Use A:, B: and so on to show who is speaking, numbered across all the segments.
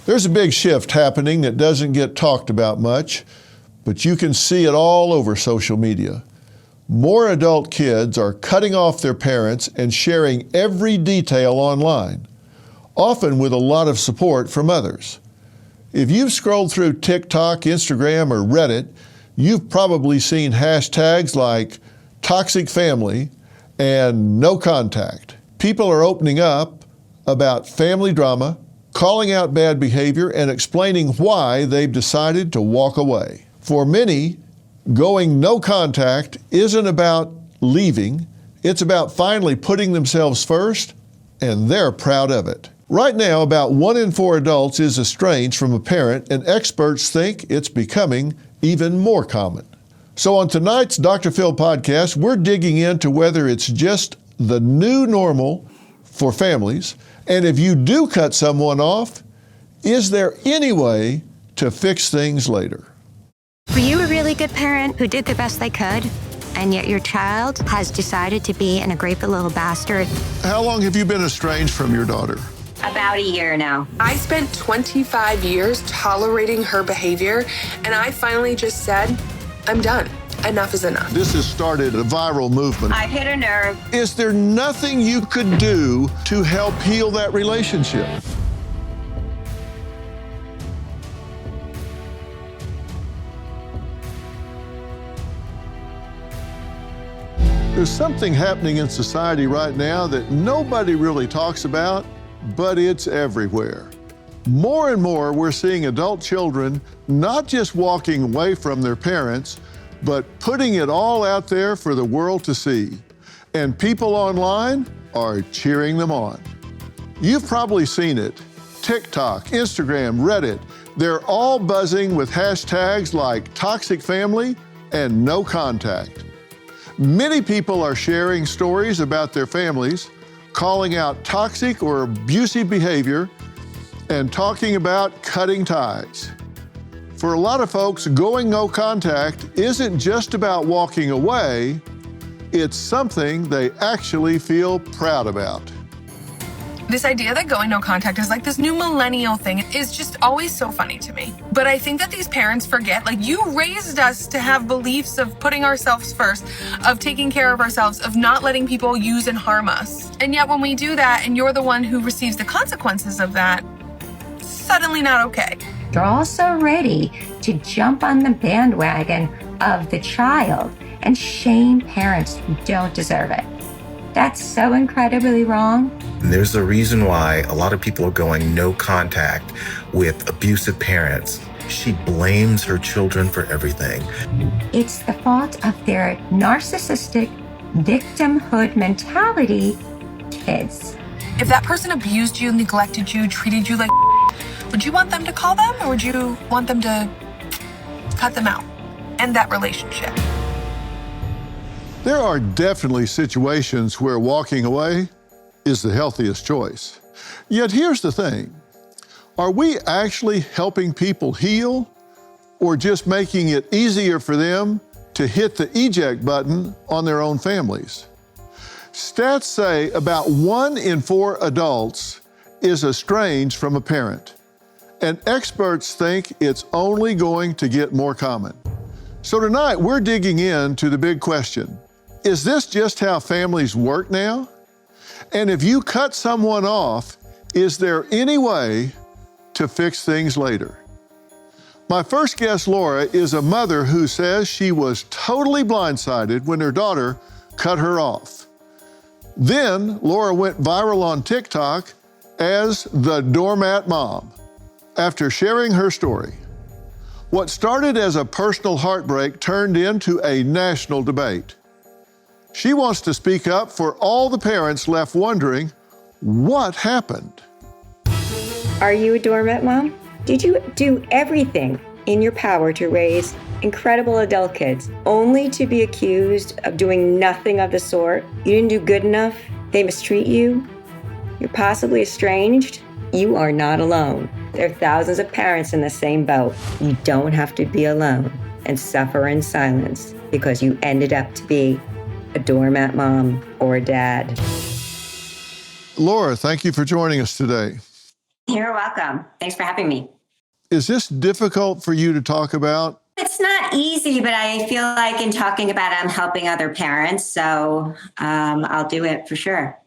A: There's a big shift happening that doesn't get talked about much, but you can see it all over social media. More adult kids are cutting off their parents and sharing every detail online, often with a lot of support from others. If you've scrolled through TikTok, Instagram, or Reddit, you've probably seen hashtags like toxic family and no contact. People are opening up about family drama, calling out bad behavior, and explaining why they've decided to walk away. For many, going no contact isn't about leaving, it's about finally putting themselves first, and they're proud of it. Right now, about 1 in 4 adults is estranged from a parent, and experts think it's becoming even more common. So on tonight's Dr. Phil podcast, we're digging into whether it's just the new normal for families, and if you do cut someone off, is there any way to fix things later?
B: Were you a really good parent who did the best they could, and yet your child has decided to be an ungrateful little bastard?
A: How long have you been estranged from your daughter?
B: About a year now.
C: I spent 25 years tolerating her behavior, and I finally just said, I'm done. Enough is enough.
A: This has started a viral movement.
B: I've hit a nerve.
A: Is there nothing you could do to help heal that relationship? There's something happening in society right now that nobody really talks about, but it's everywhere. More and more, we're seeing adult children not just walking away from their parents, but putting it all out there for the world to see. And people online are cheering them on. You've probably seen it. TikTok, Instagram, Reddit, they're all buzzing with hashtags like toxic family and no contact. Many people are sharing stories about their families, calling out toxic or abusive behavior, and talking about cutting ties. For a lot of folks, going no contact isn't just about walking away, it's something they actually feel proud about.
C: This idea that going no contact is like this new millennial thing is just always so funny to me. But I think that these parents forget, like, you raised us to have beliefs of putting ourselves first, of taking care of ourselves, of not letting people use and harm us. And yet when we do that and you're the one who receives the consequences of that, suddenly not okay.
D: They're also ready to jump on the bandwagon of the child and shame parents who don't deserve it. That's so incredibly wrong.
E: There's a reason why a lot of people are going no contact with abusive parents. She blames her children for everything.
D: It's the fault of their narcissistic victimhood mentality kids.
C: If that person abused you, neglected you, treated you like would you want them to call them, or would you want them to cut them out, end that relationship?
A: There are definitely situations where walking away is the healthiest choice. Yet here's the thing, are we actually helping people heal, or just making it easier for them to hit the eject button on their own families? Stats say about 1 in 4 adults is estranged from a parent. And experts think it's only going to get more common. So tonight, we're digging into the big question. Is this just how families work now? And if you cut someone off, is there any way to fix things later? My first guest, Laura, is a mother who says she was totally blindsided when her daughter cut her off. Then, Laura went viral on TikTok as the Doormat Mom, after sharing her story. What started as a personal heartbreak turned into a national debate. She wants to speak up for all the parents left wondering what happened.
F: Are you a doormat mom? Did you do everything in your power to raise incredible adult kids, only to be accused of doing nothing of the sort? You didn't do good enough? They mistreat you? You're possibly estranged? You are not alone. There are thousands of parents in the same boat. You don't have to be alone and suffer in silence because you ended up to be a doormat mom or a dad.
A: Laura, thank you for joining us today.
F: You're welcome. Thanks for having me.
A: Is this difficult for you to talk about?
F: It's not easy, but I feel like in talking about it, I'm helping other parents. So I'll do it for sure.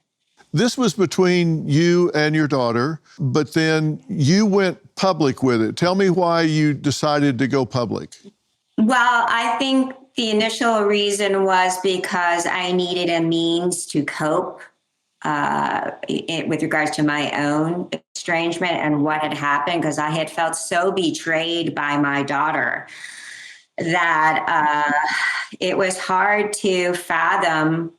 A: This was between you and your daughter, but then you went public with it. Tell me why you decided to go public.
F: Well, I think the initial reason was because I needed a means to cope with regards to my own estrangement and what had happened, because I had felt so betrayed by my daughter that it was hard to fathom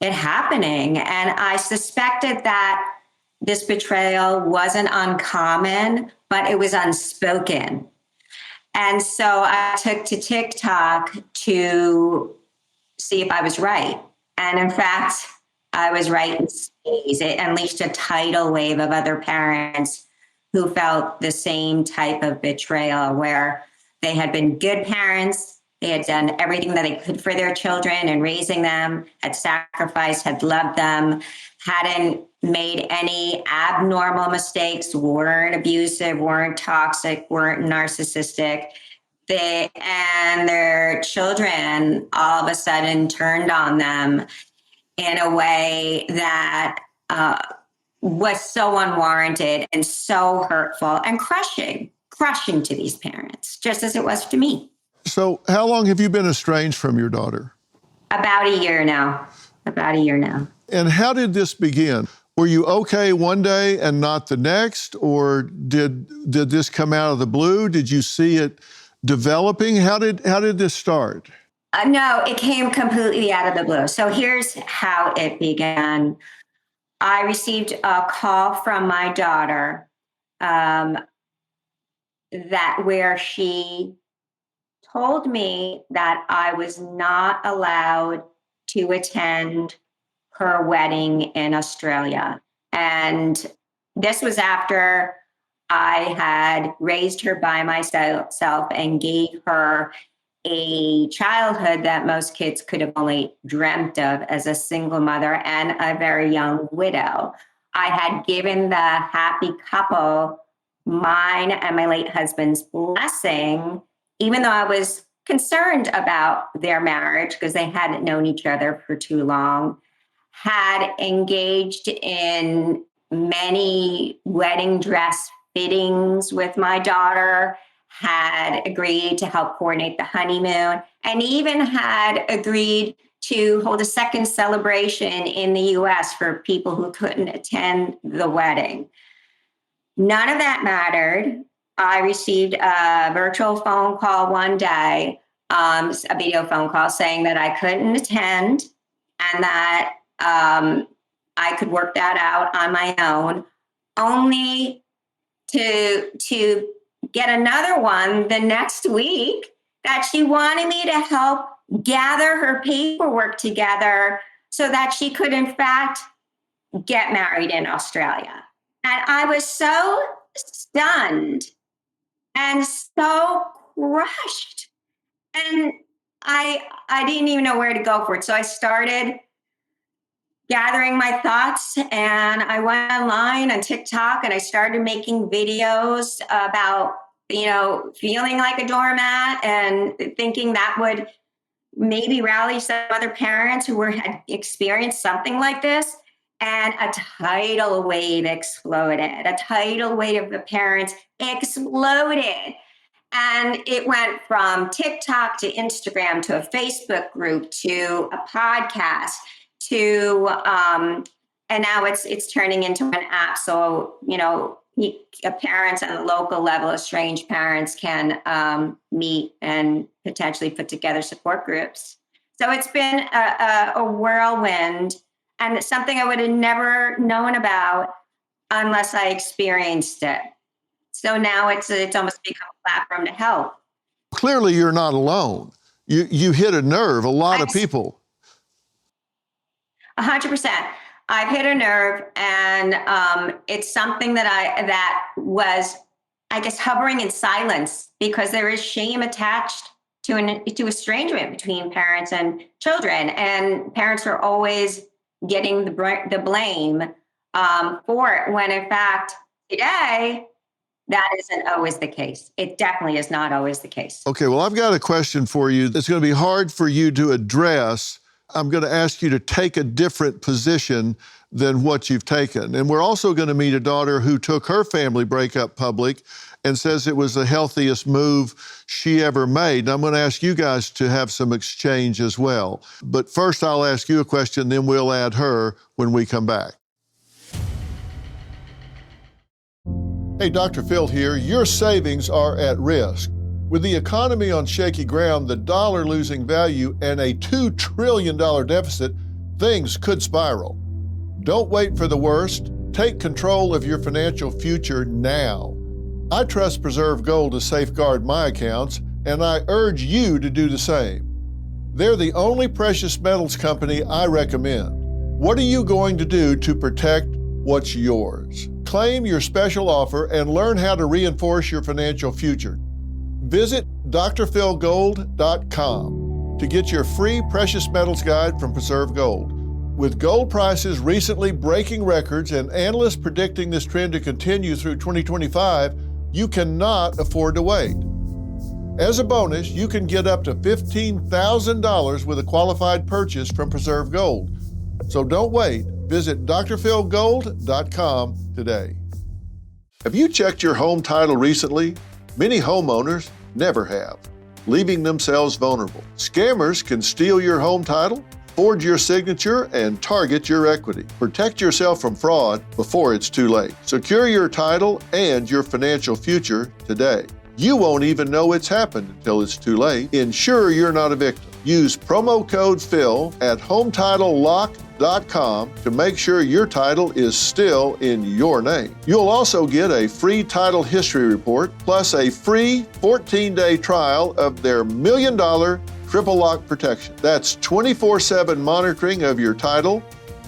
F: it happening. And I suspected that this betrayal wasn't uncommon, but it was unspoken. And so I took to TikTok to see if I was right. And in fact, I was right in spades. It unleashed a tidal wave of other parents who felt the same type of betrayal, where they had been good parents. They had done everything that they could for their children and raising them, had sacrificed, had loved them, hadn't made any abnormal mistakes, weren't abusive, weren't toxic, weren't narcissistic. And their children all of a sudden turned on them in a way that was so unwarranted and so hurtful and crushing to these parents, just as it was to me.
A: So how long have you been estranged from your daughter?
F: About a year now.
A: And how did this begin? Were you okay one day and not the next? Or did this come out of the blue? Did you see it developing? How did this start?
F: No, it came completely out of the blue. So here's how it began. I received a call from my daughter where she told me that I was not allowed to attend her wedding in Australia. And this was after I had raised her by myself and gave her a childhood that most kids could have only dreamt of as a single mother and a very young widow. I had given the happy couple mine and my late husband's blessing, even though I was concerned about their marriage because they hadn't known each other for too long, had engaged in many wedding dress fittings with my daughter, had agreed to help coordinate the honeymoon, and even had agreed to hold a second celebration in the US for people who couldn't attend the wedding. None of that mattered. I received a virtual phone call one day, a video phone call saying that I couldn't attend and that I could work that out on my own, only to get another one the next week that she wanted me to help gather her paperwork together so that she could, in fact, get married in Australia. And I was so stunned and so crushed. And I didn't even know where to go for it. So I started gathering my thoughts and I went online on TikTok and I started making videos about, feeling like a doormat and thinking that would maybe rally some other parents who had experienced something like this. And a tidal wave exploded. A tidal wave of the parents exploded. And it went from TikTok to Instagram to a Facebook group to a podcast to, and now it's turning into an app. So, parents at the local level, estranged parents can meet and potentially put together support groups. So it's been a whirlwind, and it's something I would have never known about unless I experienced it. So now it's almost become a platform to help.
A: Clearly, you're not alone. You hit a nerve. A lot of people.
F: 100%. I've hit a nerve, and it's something that was, I guess, hovering in silence because there is shame attached to estrangement between parents and children, and parents are always getting the blame for it when, in fact, Today, that isn't always the case. It definitely is not always the case.
A: Okay, well, I've got a question for you that's going to be hard for you to address. I'm going to ask you to take a different position than what you've taken. And we're also going to meet a daughter who took her family breakup public and says it was the healthiest move she ever made. And I'm going to ask you guys to have some exchange as well. But first, I'll ask you a question, then we'll add her when we come back. Hey, Dr. Phil here. Your savings are at risk. With the economy on shaky ground, the dollar losing value, and a $2 trillion deficit, things could spiral. Don't wait for the worst. Take control of your financial future now. I trust Preserve Gold to safeguard my accounts, and I urge you to do the same. They're the only precious metals company I recommend. What are you going to do to protect what's yours? Claim your special offer and learn how to reinforce your financial future. Visit drphilgold.com to get your free precious metals guide from Preserve Gold. With gold prices recently breaking records and analysts predicting this trend to continue through 2025, you cannot afford to wait. As a bonus, you can get up to $15,000 with a qualified purchase from Preserve Gold. So don't wait. Visit drphilgold.com today. Have you checked your home title recently? Many homeowners never have, leaving themselves vulnerable. Scammers can steal your home title, forge your signature, and target your equity. Protect yourself from fraud before it's too late. Secure your title and your financial future today. You won't even know it's happened until it's too late. Ensure you're not a victim. Use promo code PHIL at HometitleLock.com to make sure your title is still in your name. You'll also get a free title history report, plus a free 14-day trial of their $1 million triple lock protection. That's 24/7 monitoring of your title,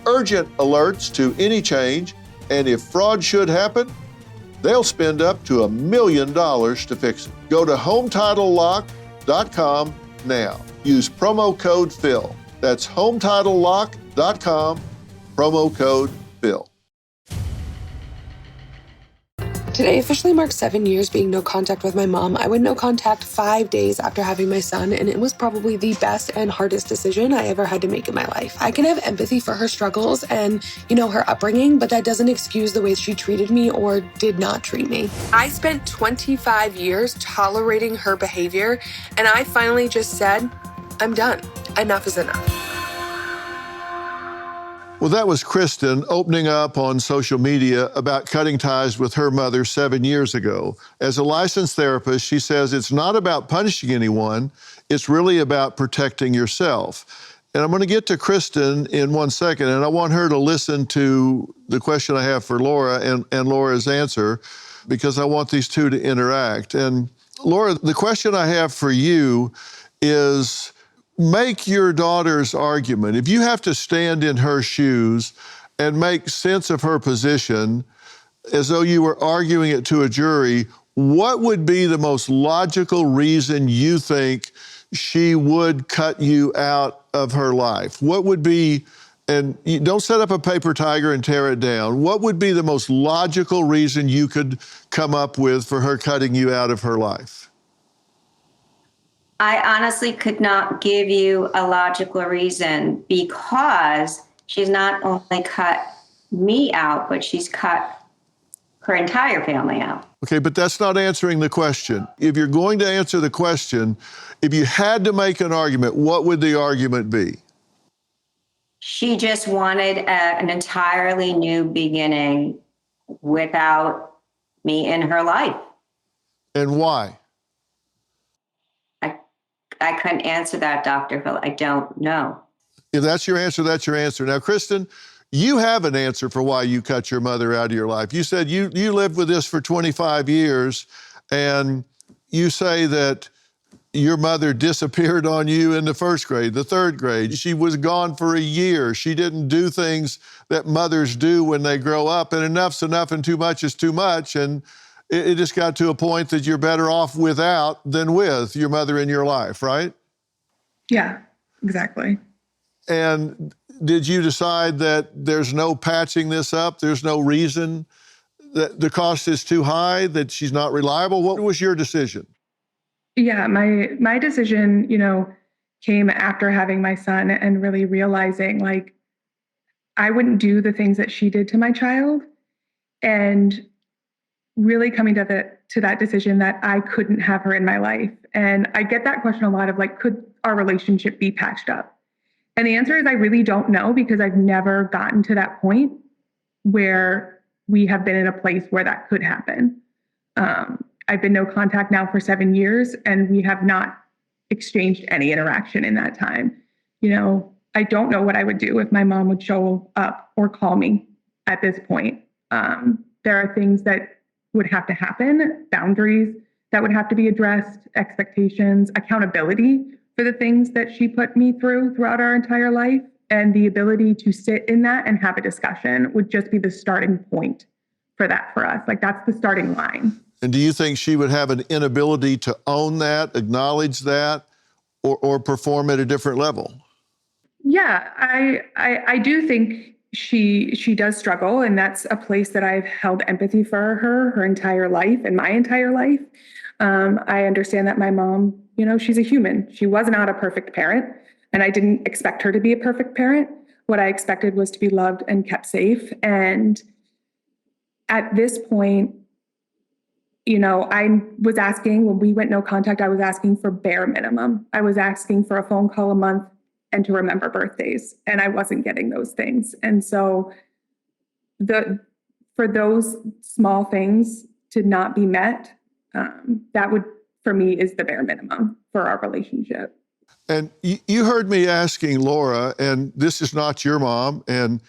A: urgent alerts to any change, and if fraud should happen, they'll spend up to $1 million to fix it. Go to HometitleLock.com now. Use promo code PHIL. That's HometitleLock.com, promo code PHIL.
G: Today officially marks 7 years being no contact with my mom. I went no contact 5 days after having my son, and it was probably the best and hardest decision I ever had to make in my life. I can have empathy for her struggles and, her upbringing, but that doesn't excuse the way she treated me or did not treat me. I spent 25 years tolerating her behavior, and I finally just said, I'm done. Enough is enough.
A: Well, that was Kristen opening up on social media about cutting ties with her mother 7 years ago. As a licensed therapist, she says it's not about punishing anyone, it's really about protecting yourself. And I'm going to get to Kristen in 1 second, and I want her to listen to the question I have for Laura and Laura's answer, because I want these two to interact. And Laura, the question I have for you is, make your daughter's argument. If you have to stand in her shoes and make sense of her position as though you were arguing it to a jury, what would be the most logical reason you think she would cut you out of her life? What would be, and you don't set up a paper tiger and tear it down, what would be the most logical reason you could come up with for her cutting you out of her life?
F: I honestly could not give you a logical reason, because she's not only cut me out, but she's cut her entire family out.
A: Okay, but that's not answering the question. If you're going to answer the question, if you had to make an argument, what would the argument be?
F: She just wanted an entirely new beginning without me in her life.
A: And why?
F: I couldn't answer that, Dr. Phil. I don't know.
A: If that's your answer, that's your answer. Now, Kristen, you have an answer for why you cut your mother out of your life. You said you lived with this for 25 years, and you say that your mother disappeared on you in the first grade, the third grade. She was gone for a year. She didn't do things that mothers do when they grow up, and enough's enough and too much is too much. And it just got to a point that you're better off without than with your mother in your life, right?
H: Yeah, exactly.
A: And did you decide that there's no patching this up? There's no reason that the cost is too high, that she's not reliable? What was your decision?
H: Yeah, my decision, came after having my son and really realizing like I wouldn't do the things that she did to my child, and really coming to that decision that I couldn't have her in my life. And I get that question a lot of like, could our relationship be patched up? And the answer is I really don't know, because I've never gotten to that point where we have been in a place where that could happen. I've been no contact now for 7 years, and we have not exchanged any interaction in that time. I don't know what I would do if my mom would show up or call me at this point. There are things that would have to happen, boundaries that would have to be addressed, expectations, accountability for the things that she put me through throughout our entire life. And the ability to sit in that and have a discussion would just be the starting point for that for us. Like, that's the starting line.
A: And do you think she would have an inability to own that, acknowledge that, or perform at a different level?
H: Yeah, I do think she does struggle, and that's a place that I've held empathy for her entire life and my entire life. I understand that my mom, she's a human. She was not a perfect parent, and I didn't expect her to be a perfect parent. What I expected was to be loved and kept safe. And at this point, I was asking, when we went no contact, I was asking for bare minimum. I was asking for a phone call a month and to remember birthdays, and I wasn't getting those things. And so for those small things to not be met, that would, for me, is the bare minimum for our relationship.
A: And you heard me asking Laura, and this is not your mom, and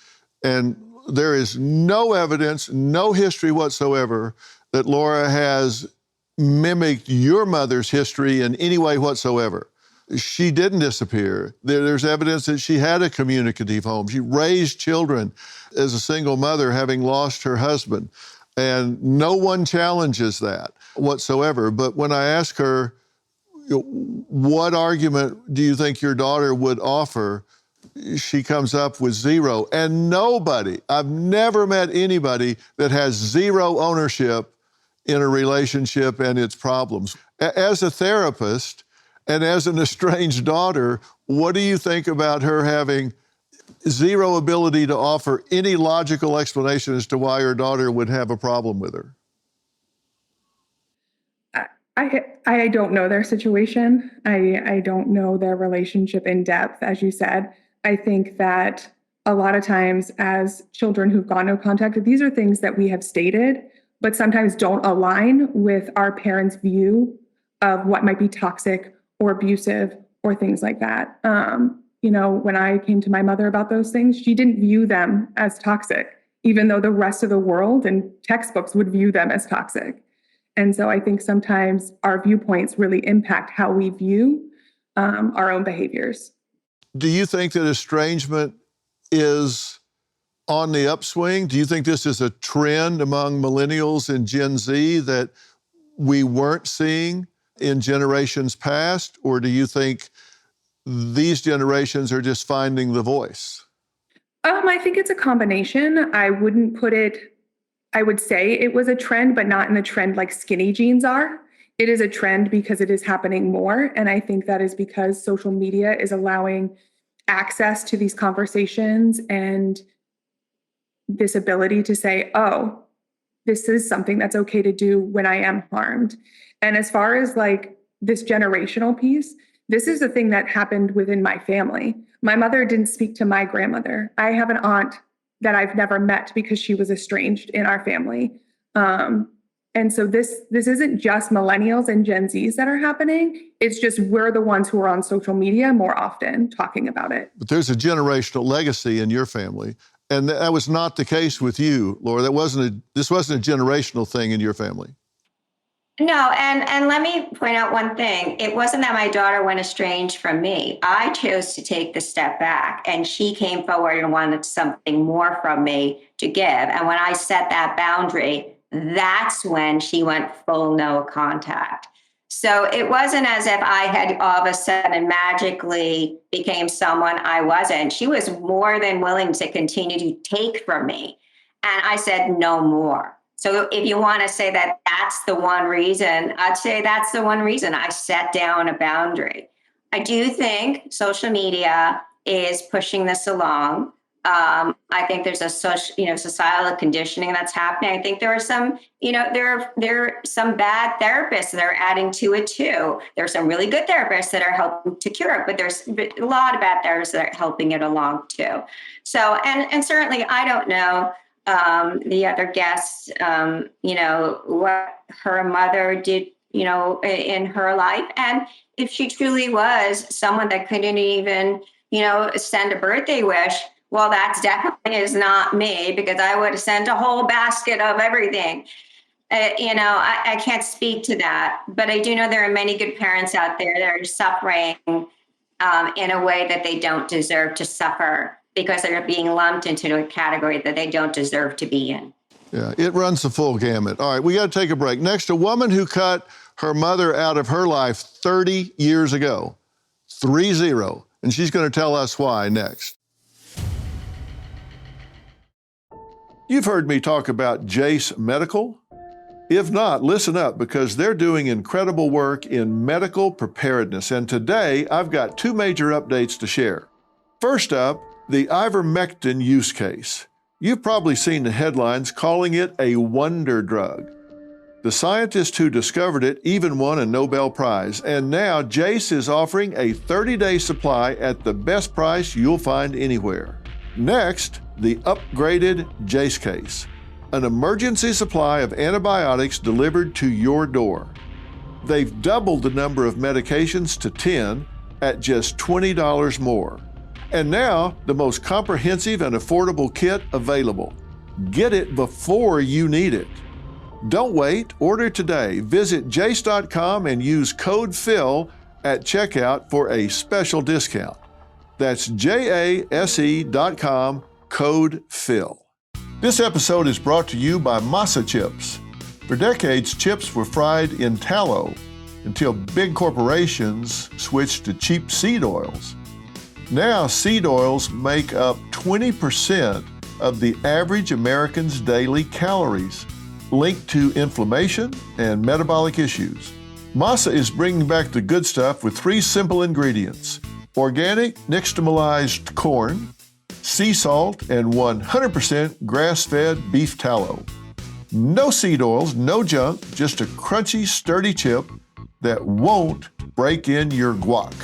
A: there is no evidence, no history whatsoever that Laura has mimicked your mother's history in any way whatsoever. She didn't disappear. There's evidence that she had a communicative home. She raised children as a single mother, having lost her husband. And no one challenges that whatsoever. But when I ask her, what argument do you think your daughter would offer? She comes up with zero. And nobody, I've never met anybody that has zero ownership in a relationship and its problems. As a therapist and as an estranged daughter, what do you think about her having zero ability to offer any logical explanation as to why her daughter would have a problem with her?
H: I don't know their situation. I don't know their relationship in depth, as you said. I think that a lot of times as children who've gone no contact, these are things that we have stated, but sometimes don't align with our parents' view of what might be toxic or abusive or things like that. When I came to my mother about those things, she didn't view them as toxic, even though the rest of the world and textbooks would view them as toxic. And so I think sometimes our viewpoints really impact how we view our own behaviors.
A: Do you think that estrangement is on the upswing? Do you think this is a trend among millennials and Gen Z that we weren't seeing in generations past? Or do you think these generations are just finding the voice?
H: I think it's a combination. I would say it was a trend, but not in the trend like skinny jeans are. It is a trend because it is happening more. And I think that is because social media is allowing access to these conversations and this ability to say, oh, this is something that's okay to do when I am harmed. And as far as like this generational piece, this is the thing that happened within my family. My mother didn't speak to my grandmother. I have an aunt that I've never met because she was estranged in our family. And so this isn't just millennials and Gen Zs that are happening. It's just we're the ones who are on social media more often talking about it.
A: But there's a generational legacy in your family. And that was not the case with you, Laura. This wasn't a generational thing in your family.
F: No, and let me point out one thing. It wasn't that my daughter went estranged from me. I chose to take the step back, and she came forward and wanted something more from me to give. And when I set that boundary, that's when she went full no contact. So it wasn't as if I had all of a sudden magically became someone I wasn't. She was more than willing to continue to take from me. And I said, no more. So if you want to say that that's the one reason, I'd say that's the one reason I set down a boundary. I do think social media is pushing this along. I think there's a societal conditioning that's happening. I think there are some, there are some bad therapists that are adding to it too. There are some really good therapists that are helping to cure it, but there's a lot of bad therapists that are helping it along too. So, and certainly I don't know the other guests, what her mother did, in her life. And if she truly was someone that couldn't even, send a birthday wish, well, that's definitely is not me, because I would have sent a whole basket of everything. I can't speak to that, but I do know there are many good parents out there that are suffering in a way that they don't deserve to suffer, because they're being lumped into a category that they don't deserve to be in.
A: Yeah, it runs the full gamut. All right, we got to take a break. Next, a woman who cut her mother out of her life 30 years ago, 30, and she's going to tell us why next. You've heard me talk about Jace Medical. If not, listen up, because they're doing incredible work in medical preparedness. And today, I've got two major updates to share. First up, the ivermectin use case. You've probably seen the headlines calling it a wonder drug. The scientist who discovered it even won a Nobel Prize, and now Jace is offering a 30-day supply at the best price you'll find anywhere. Next, the upgraded Jace case, an emergency supply of antibiotics delivered to your door. They've doubled the number of medications to 10 at just $20 more. And now, the most comprehensive and affordable kit available. Get it before you need it. Don't wait, order today. Visit jace.com and use code PHIL at checkout for a special discount. That's JASE.com, code PHIL. This episode is brought to you by Masa Chips. For decades, chips were fried in tallow until big corporations switched to cheap seed oils. Now, seed oils make up 20% of the average American's daily calories, linked to inflammation and metabolic issues. Masa is bringing back the good stuff with 3 simple ingredients: organic nixtamalized corn, sea salt, and 100% grass-fed beef tallow. No seed oils, no junk, just a crunchy, sturdy chip that won't break in your guac.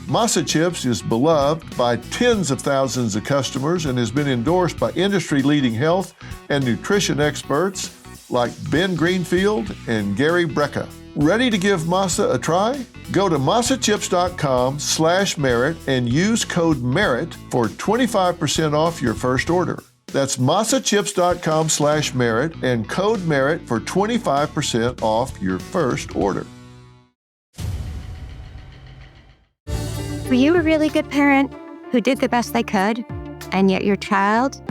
A: Masa Chips is beloved by tens of thousands of customers and has been endorsed by industry-leading health and nutrition experts like Ben Greenfield and Gary Brecka. Ready to give Masa a try? Go to masachips.com/merit and use code MERIT for 25% off your first order. That's masachips.com/merit and code MERIT for 25% off your first order.
B: Were you a really good parent who did the best they could, and yet your child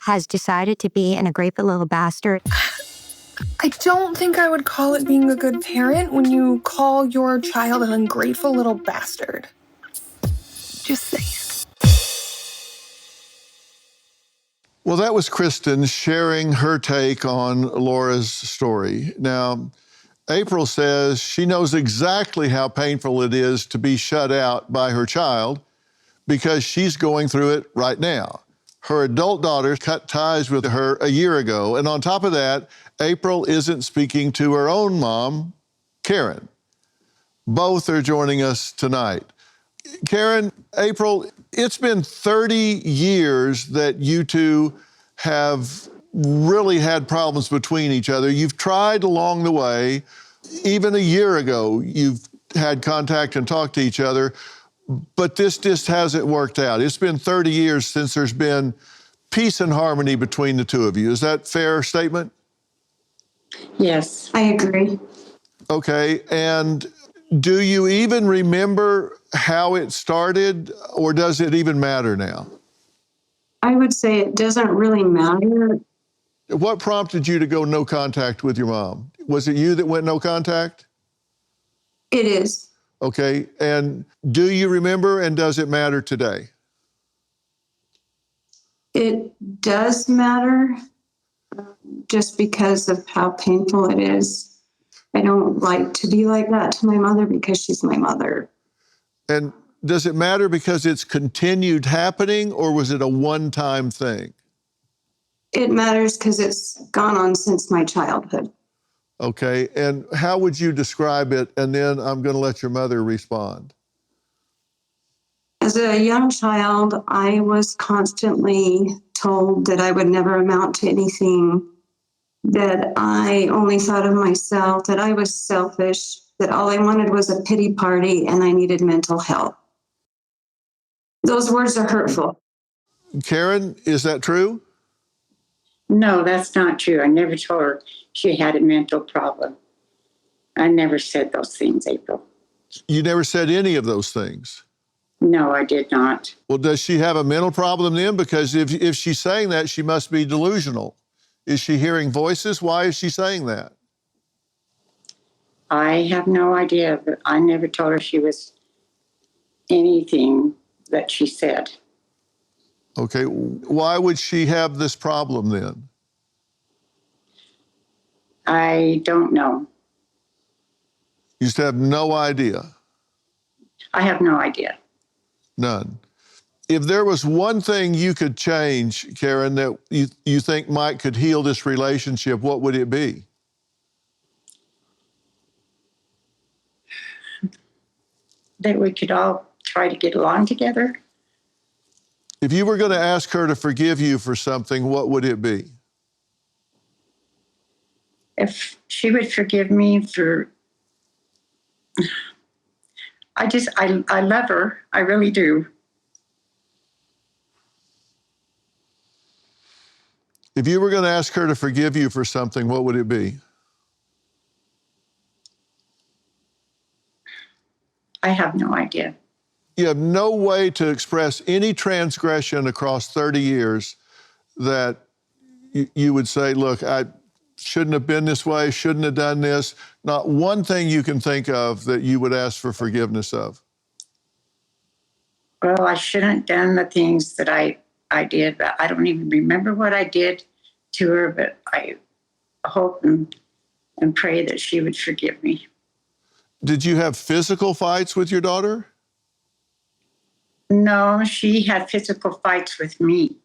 B: has decided to be an ungrateful little bastard?
C: I don't think I would call it being a good parent when you call your child an ungrateful little bastard. Just saying.
A: Well, that was Kristen sharing her take on Laura's story. Now, April says she knows exactly how painful it is to be shut out by her child because she's going through it right now. Her adult daughter cut ties with her a year ago, and on top of that, April isn't speaking to her own mom, Karen. Both are joining us tonight. Karen, April, it's been 30 years that you two have really had problems between each other. You've tried along the way. Even a year ago, you've had contact and talked to each other, but this just hasn't worked out. It's been 30 years since there's been peace and harmony between the two of you. Is that a fair statement?
I: Yes, I agree.
A: Okay, and do you even remember how it started, or does it even matter now?
I: I would say it doesn't really matter.
A: What prompted you to go no contact with your mom? Was it you that went no contact?
I: It is.
A: Okay, and do you remember, and does it matter today?
I: It does matter. just because of how painful it is. I don't like to be like that to my mother because she's my mother.
A: And does it matter because it's continued happening, or was it a one-time thing?
I: It matters because it's gone on since my childhood.
A: Okay, and how would you describe it? And then I'm going to let your mother respond.
I: As a young child, I was constantly told that I would never amount to anything, that I only thought of myself, that I was selfish, that all I wanted was a pity party and I needed mental help. Those words are hurtful.
A: Karen, is that true?
J: No, that's not true. I never told her she had a mental problem. I never said those things, April.
A: You never said any of those things?
J: No, I did not.
A: Well, does she have a mental problem then? Because if she's saying that, she must be delusional. Is she hearing voices? Why is she saying that?
J: I have no idea, but I never told her she was anything that she said.
A: Okay, why would she have this problem then?
J: I don't know.
A: You just have no idea?
J: I have no idea.
A: None. If there was one thing you could change, Karen, that you think Mike could heal this relationship, what would it be?
J: That we could all try to get along together.
A: If you were going to ask her to forgive you for something, what would it be?
J: If she would forgive me for, I love her. I really do.
A: If you were going to ask her to forgive you for something, what would it be?
J: I have no idea.
A: You have no way to express any transgression across 30 years that you would say, look, I shouldn't have been this way, shouldn't have done this. Not one thing you can think of that you would ask for forgiveness of.
J: Well, I shouldn't have done the things that I did, but I don't even remember what I did to her, but I hope and pray that she would forgive me.
A: Did you have physical fights with your daughter?
J: No, she had physical fights with me.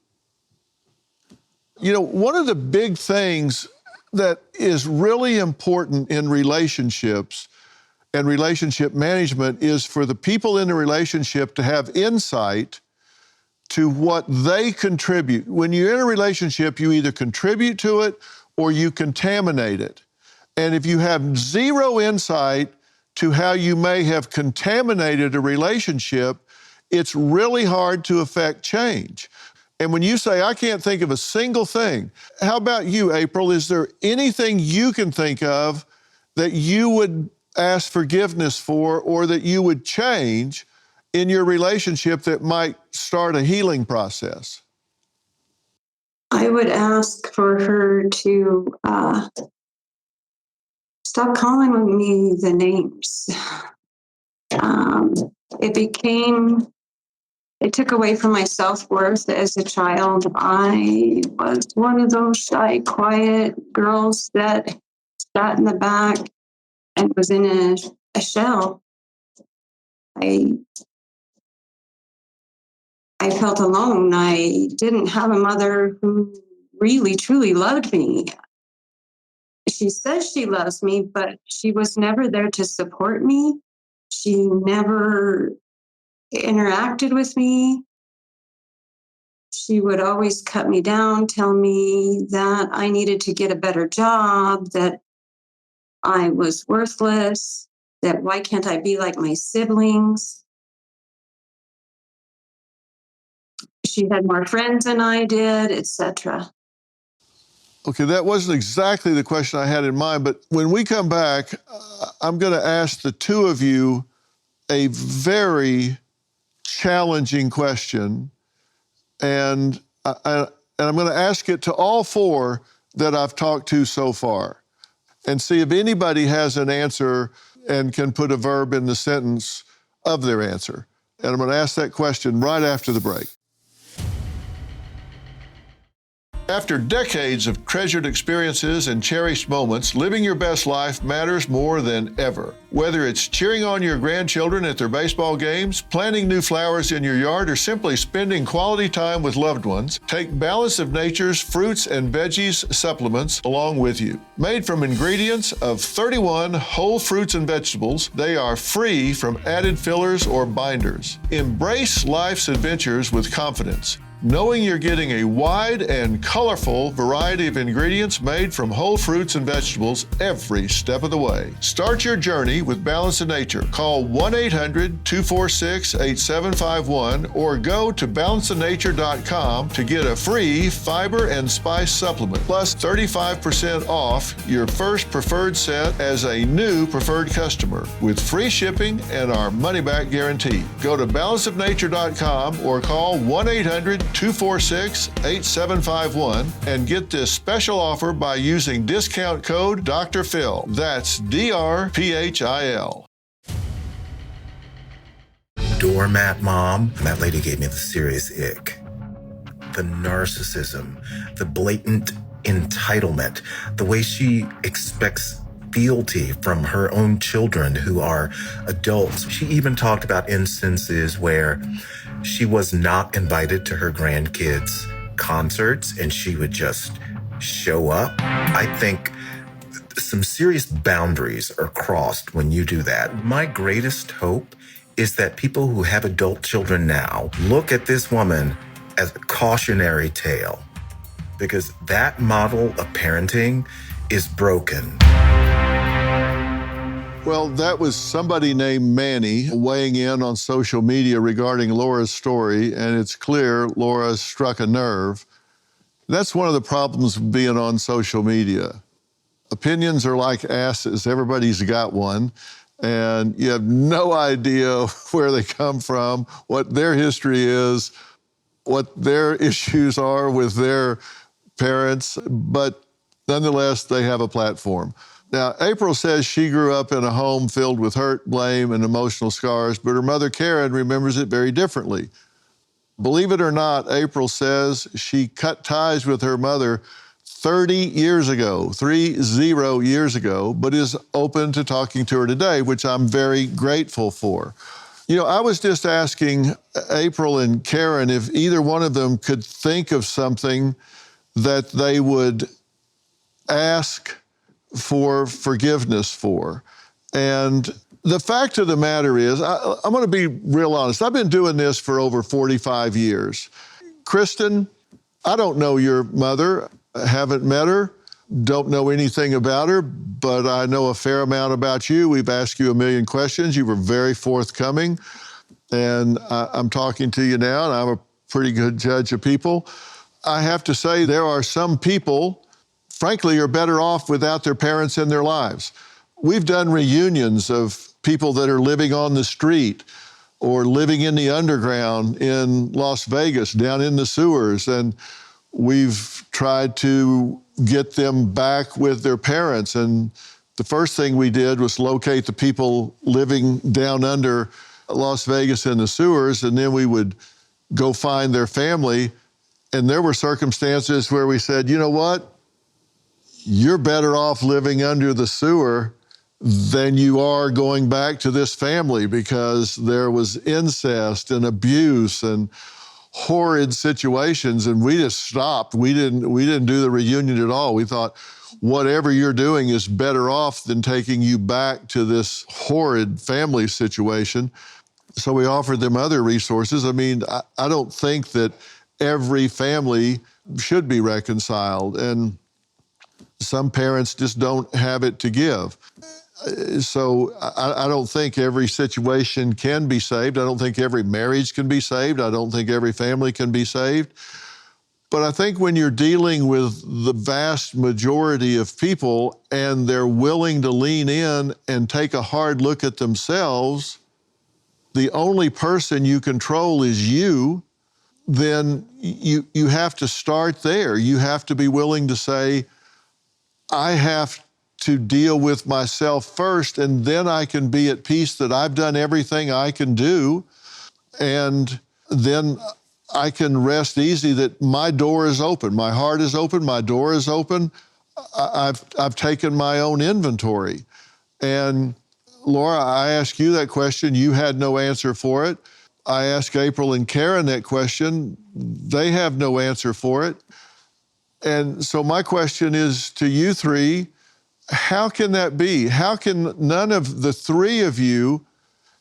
A: You know, one of the big things that is really important in relationships and relationship management is for the people in the relationship to have insight to what they contribute. When you're in a relationship, you either contribute to it or you contaminate it. And if you have zero insight to how you may have contaminated a relationship, it's really hard to affect change. And when you say, I can't think of a single thing, how about you, April? Is there anything you can think of that you would ask forgiveness for or that you would change in your relationship that might start a healing process?
I: I would ask for her to stop calling me the names. It took away from my self-worth as a child. I was one of those shy, quiet girls that sat in the back and was in a shell. I felt alone. I didn't have a mother who really, truly loved me. She says she loves me, but she was never there to support me. She never interacted with me. She would always cut me down, tell me that I needed to get a better job, that I was worthless, that why can't I be like my siblings? She had more friends than I did, etc.
A: Okay, that wasn't exactly the question I had in mind, but when we come back, I'm going to ask the two of you a very challenging question, and I'm going to ask it to all four that I've talked to so far, and see if anybody has an answer and can put a verb in the sentence of their answer. And I'm going to ask that question right after the break. After decades of treasured experiences and cherished moments, living your best life matters more than ever. Whether it's cheering on your grandchildren at their baseball games, planting new flowers in your yard, or simply spending quality time with loved ones, take Balance of Nature's fruits and veggies supplements along with you. Made from ingredients of 31 whole fruits and vegetables, they are free from added fillers or binders. Embrace life's adventures with confidence, knowing you're getting a wide and colorful variety of ingredients made from whole fruits and vegetables every step of the way. Start your journey with Balance of Nature. Call 1-800-246-8751 or go to balanceofnature.com to get a free fiber and spice supplement, plus 35% off your first preferred set as a new preferred customer with free shipping and our money-back guarantee. Go to balanceofnature.com or call 1-800-246-8751 and get this special offer by using discount code Dr. Phil. That's DRPHIL.
E: Doormat mom, that lady gave me the serious ick. The narcissism, the blatant entitlement, the way she expects fealty from her own children who are adults. She even talked about instances where she was not invited to her grandkids' concerts and she would just show up. I think some serious boundaries are crossed when you do that. My greatest hope is that people who have adult children now look at this woman as a cautionary tale, because that model of parenting is broken.
A: Well, that was somebody named Manny weighing in on social media regarding Laura's story, and it's clear Laura struck a nerve. That's one of the problems of being on social media. Opinions are like asses. Everybody's got one, and you have no idea where they come from, what their history is, what their issues are with their parents, but nonetheless, they have a platform. Now, April says she grew up in a home filled with hurt, blame, and emotional scars, but her mother, Karen, remembers it very differently. Believe it or not, April says she cut ties with her mother 30 years ago, 30 years ago, but is open to talking to her today, which I'm very grateful for. You know, I was just asking April and Karen if either one of them could think of something that they would ask for forgiveness for. And the fact of the matter is, I'm going to be real honest. I've been doing this for over 45 years. Kristen, I don't know your mother. I haven't met her, don't know anything about her, but I know a fair amount about you. We've asked you a million questions. You were very forthcoming. And I'm talking to you now, and I'm a pretty good judge of people. I have to say there are some people, frankly, are better off without their parents in their lives. We've done reunions of people that are living on the street or living in the underground in Las Vegas, down in the sewers, and we've tried to get them back with their parents. And the first thing we did was locate the people living down under Las Vegas in the sewers, and then we would go find their family. And there were circumstances where we said, you know what? You're better off living under the sewer than you are going back to this family, because there was incest and abuse and horrid situations, and we just stopped. We didn't do the reunion at all. We thought, whatever you're doing is better off than taking you back to this horrid family situation. So we offered them other resources. I mean, I don't think that every family should be reconciled, and some parents just don't have it to give. So I don't think every situation can be saved. I don't think every marriage can be saved. I don't think every family can be saved. But I think when you're dealing with the vast majority of people and they're willing to lean in and take a hard look at themselves, the only person you control is you, then you have to start there. You have to be willing to say, I have to deal with myself first, and then I can be at peace that I've done everything I can do, and then I can rest easy that my door is open, my heart is open, my door is open. I've taken my own inventory. And Laura, I asked you that question. You had no answer for it. I asked April and Karen that question. They have no answer for it. And so my question is to you three, how can that be? How can none of the three of you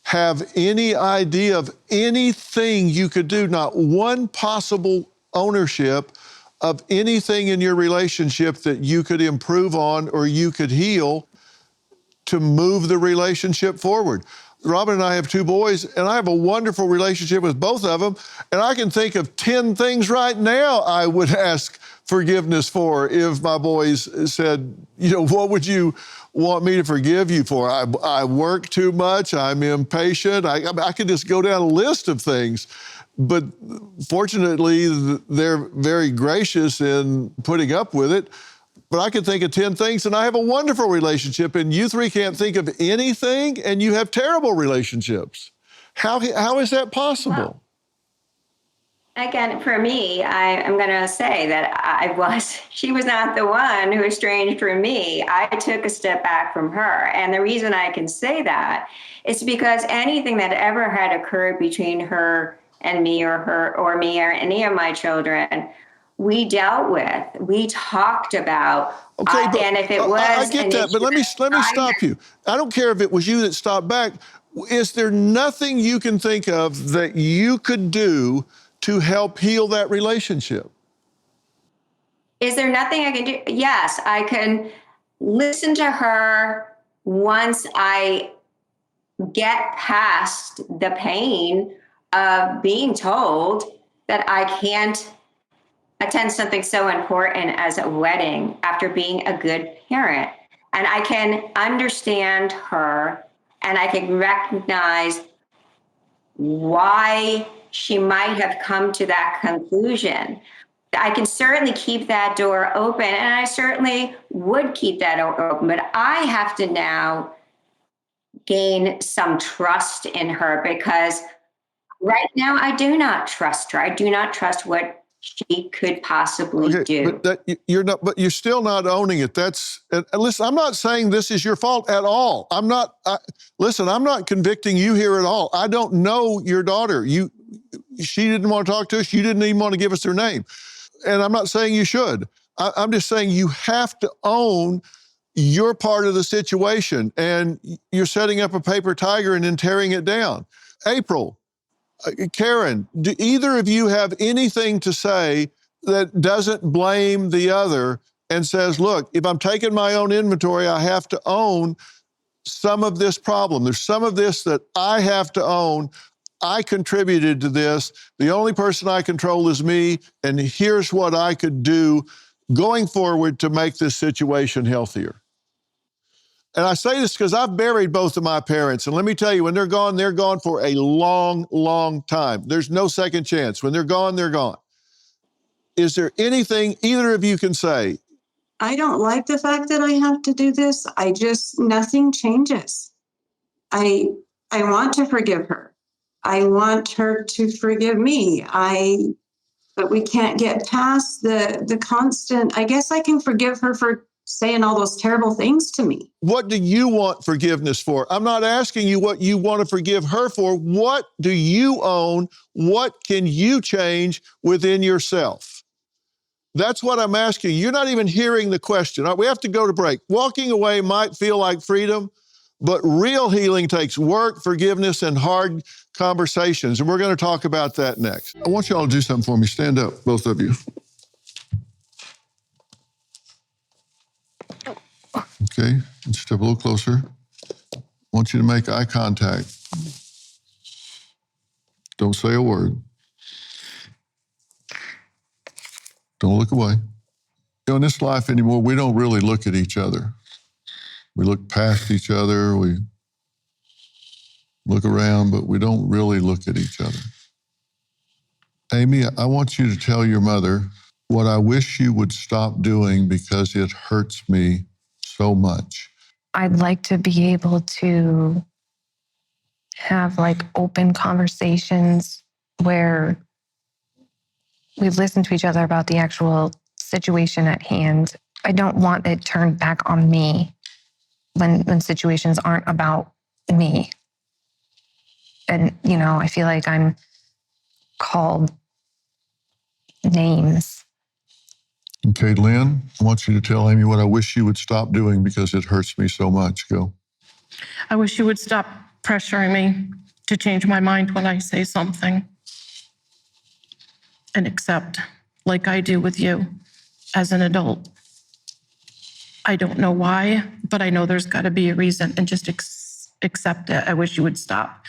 A: have any idea of anything you could do, not one possible ownership of anything in your relationship that you could improve on or you could heal to move the relationship forward? Robin and I have two boys, and I have a wonderful relationship with both of them, and I can think of 10 things right now I would ask forgiveness for if my boys said, what would you want me to forgive you for? I work too much, I'm impatient, I could just go down a list of things. But fortunately, they're very gracious in putting up with it. But I can think of 10 things, and I have a wonderful relationship, and you three can't think of anything, and you have terrible relationships. How is that possible?
F: Well, again, for me, I'm going to say that she was not the one who estranged from me. I took a step back from her. And the reason I can say that is because anything that ever had occurred between her and me or me or any of my children, we dealt with, we talked about.
A: Okay, but
F: and if it was,
A: I get that, but let me stop you. I don't care if it was you that stopped back. Is there nothing you can think of that you could do to help heal that relationship?
F: Is there nothing I can do? Yes, I can listen to her once I get past the pain of being told that I can't attend something so important as a wedding after being a good parent. And I can understand her, and I can recognize why she might have come to that conclusion. I can certainly keep that door open, and I certainly would keep that door open, but I have to now gain some trust in her, because right now I do not trust her. I do not trust what she could possibly do.
A: But you're still not owning it. Listen, I'm not saying this is your fault at all. I'm not convicting you here at all. I don't know your daughter. She didn't want to talk to us. You didn't even want to give us her name. And I'm not saying you should. I'm just saying you have to own your part of the situation, and you're setting up a paper tiger and then tearing it down. April, Karen, do either of you have anything to say that doesn't blame the other and says, look, if I'm taking my own inventory, I have to own some of this problem. There's some of this that I have to own. I contributed to this. The only person I control is me, and here's what I could do going forward to make this situation healthier. And I say this because I've buried both of my parents. And let me tell you, when they're gone for a long, long time. There's no second chance. When they're gone, they're gone. Is there anything either of you can say?
I: I don't like the fact that I have to do this. Nothing changes. I want to forgive her. I want her to forgive me. But we can't get past the constant. I guess I can forgive her for saying all those terrible things to me.
A: What do you want forgiveness for? I'm not asking you what you want to forgive her for. What do you own? What can you change within yourself? That's what I'm asking. You're not even hearing the question. We have to go to break. Walking away might feel like freedom, but real healing takes work, forgiveness, and hard conversations. And we're going to talk about that next. I want you all to do something for me. Stand up, both of you. Okay, step a little closer. I want you to make eye contact. Don't say a word. Don't look away. In this life anymore, we don't really look at each other. We look past each other, we look around, but we don't really look at each other. Amy, I want you to tell your mother what I wish you would stop doing because it hurts me so much.
K: I'd like to be able to have open conversations where we've listened to each other about the actual situation at hand. I don't want it turned back on me when situations aren't about me. And, I feel like I'm called names.
A: Okay, Lynn, I want you to tell Amy what I wish you would stop doing because it hurts me so much. Go.
L: I wish you would stop pressuring me to change my mind when I say something and accept, like I do with you as an adult. I don't know why, but I know there's got to be a reason, and just accept it. I wish you would stop.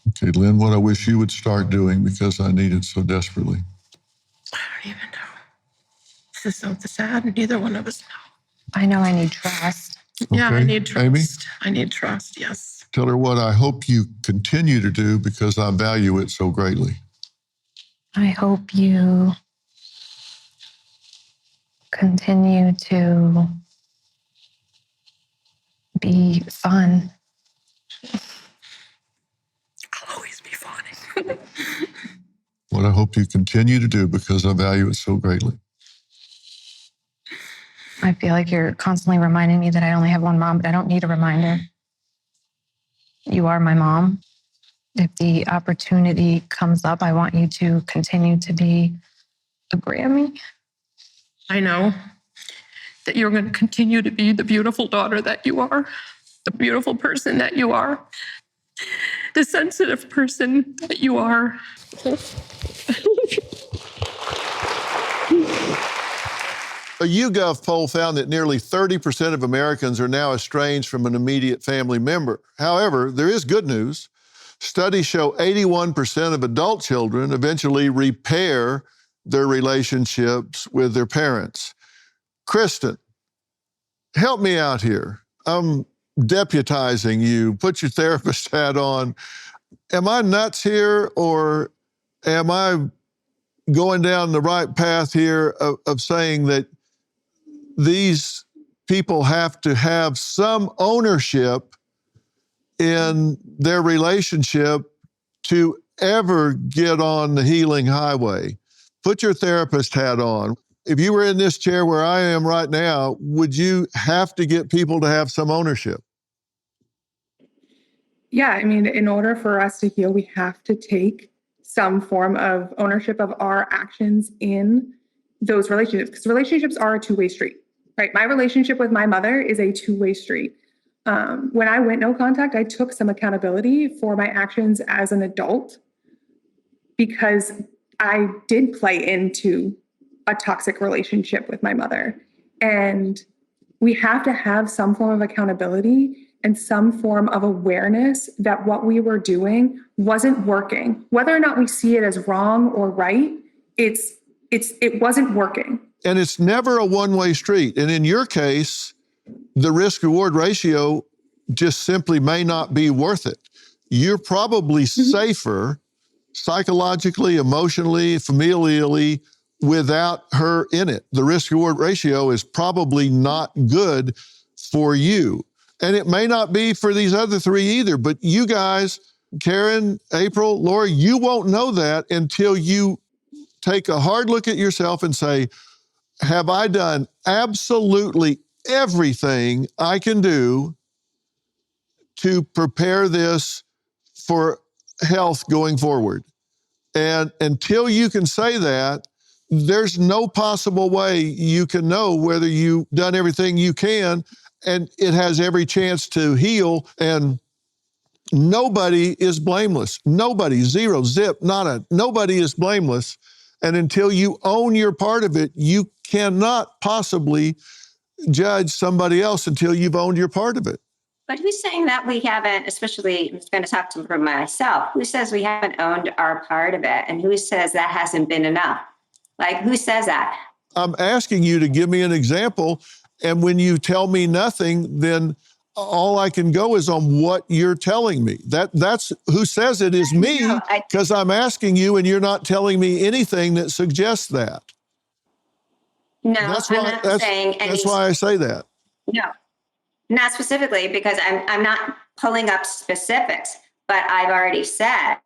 A: Okay, Lynn, what I wish you would start doing because I need it so desperately.
L: I don't even know. This is so sad. Neither one of us know.
K: I know I need trust.
L: Yeah, I
A: Okay,
L: need trust.
A: Amy?
L: I need trust, yes.
A: Tell her what I hope you continue to do because I value it so greatly.
K: I hope you continue to be fun.
L: I'll always be fun.
A: What I hope you continue to do because I value it so greatly.
K: I feel like you're constantly reminding me that I only have one mom, but I don't need a reminder. You are my mom. If the opportunity comes up, I want you to continue to be a Grammy.
L: I know that you're going to continue to be the beautiful daughter that you are, the beautiful person that you are, the sensitive person that you are.
A: A YouGov poll found that nearly 30% of Americans are now estranged from an immediate family member. However, there is good news. Studies show 81% of adult children eventually repair their relationships with their parents. Kristen, help me out here. I'm deputizing you. Put your therapist hat on. Am I nuts here, or am I going down the right path here of saying that these people have to have some ownership in their relationship to ever get on the healing highway? Put your therapist hat on. If you were in this chair where I am right now, would you have to get people to have some ownership?
H: Yeah, I mean, in order for us to heal, we have to take some form of ownership of our actions in those relationships, because relationships are a two-way street, right? My relationship with my mother is a two-way street. When I went no contact, I took some accountability for my actions as an adult because I did play into a toxic relationship with my mother. And we have to have some form of accountability and some form of awareness that what we were doing wasn't working. Whether or not we see it as wrong or right, it wasn't working.
A: And it's never a one-way street. And in your case, the risk-reward ratio just simply may not be worth it. You're probably safer psychologically, emotionally, familially, without her in it. The risk-reward ratio is probably not good for you. And it may not be for these other three either, but you guys, Karen, April, Lori, you won't know that until you take a hard look at yourself and say, have I done absolutely everything I can do to prepare this for health going forward? And until you can say that, there's no possible way you can know whether you've done everything you can, and it has every chance to heal. And nobody is blameless. Nobody, zero, zip, nada. Nobody is blameless. And until you own your part of it, you cannot possibly judge somebody else until you've owned your part of it.
F: But who's saying that we haven't, especially, I'm going to talk to for myself, who says we haven't owned our part of it? And who says that hasn't been enough? Like, who says that?
A: I'm asking you to give me an example. And when you tell me nothing, then all I can go is on what you're telling me. That's who says it is me, because I'm asking you and you're not telling me anything that suggests that.
F: No, I'm not saying any.
A: That's why I say that.
F: No, not specifically, because I'm not pulling up specifics, but I've already said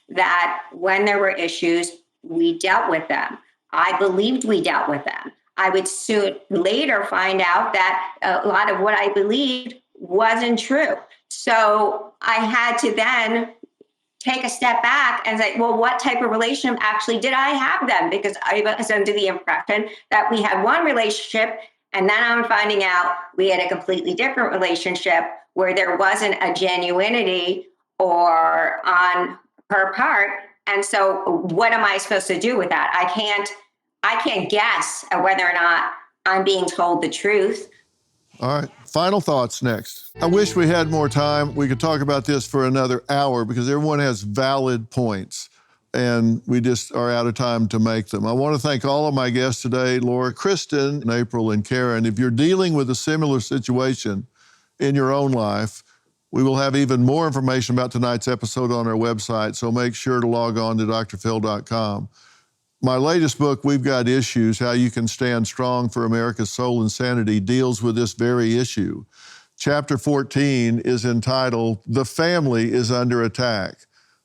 F: that when there were issues,
D: we dealt with them. I believed we dealt with them. I would soon later find out that a lot of what I believed wasn't true. So I had to then take a step back and say, well, what type of relationship actually did I have then? Because I was under the impression that we had one relationship, and then I'm finding out we had a completely different relationship where there wasn't a genuinity or on her part. And so what am I supposed to do with that? I can't guess at whether or not I'm being told the truth.
A: All right, final thoughts next. I wish we had more time. We could talk about this for another hour because everyone has valid points and we just are out of time to make them. I want to thank all of my guests today, Laura, Kristen, April, and Karen. If you're dealing with a similar situation in your own life, we will have even more information about tonight's episode on our website, so make sure to log on to drphil.com. My latest book, We've Got Issues, How You Can Stand Strong for America's Soul and Sanity, deals with this very issue. Chapter 14 is entitled, The Family is Under Attack.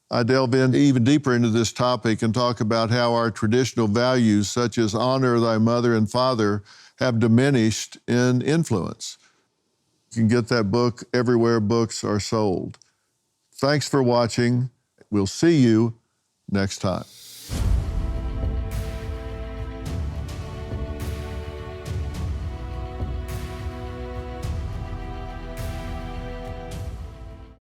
A: I delve in even deeper into this topic and talk about how our traditional values, such as honor thy mother and father, have diminished in influence. You can get that book everywhere books are sold. Thanks for watching. We'll see you next time.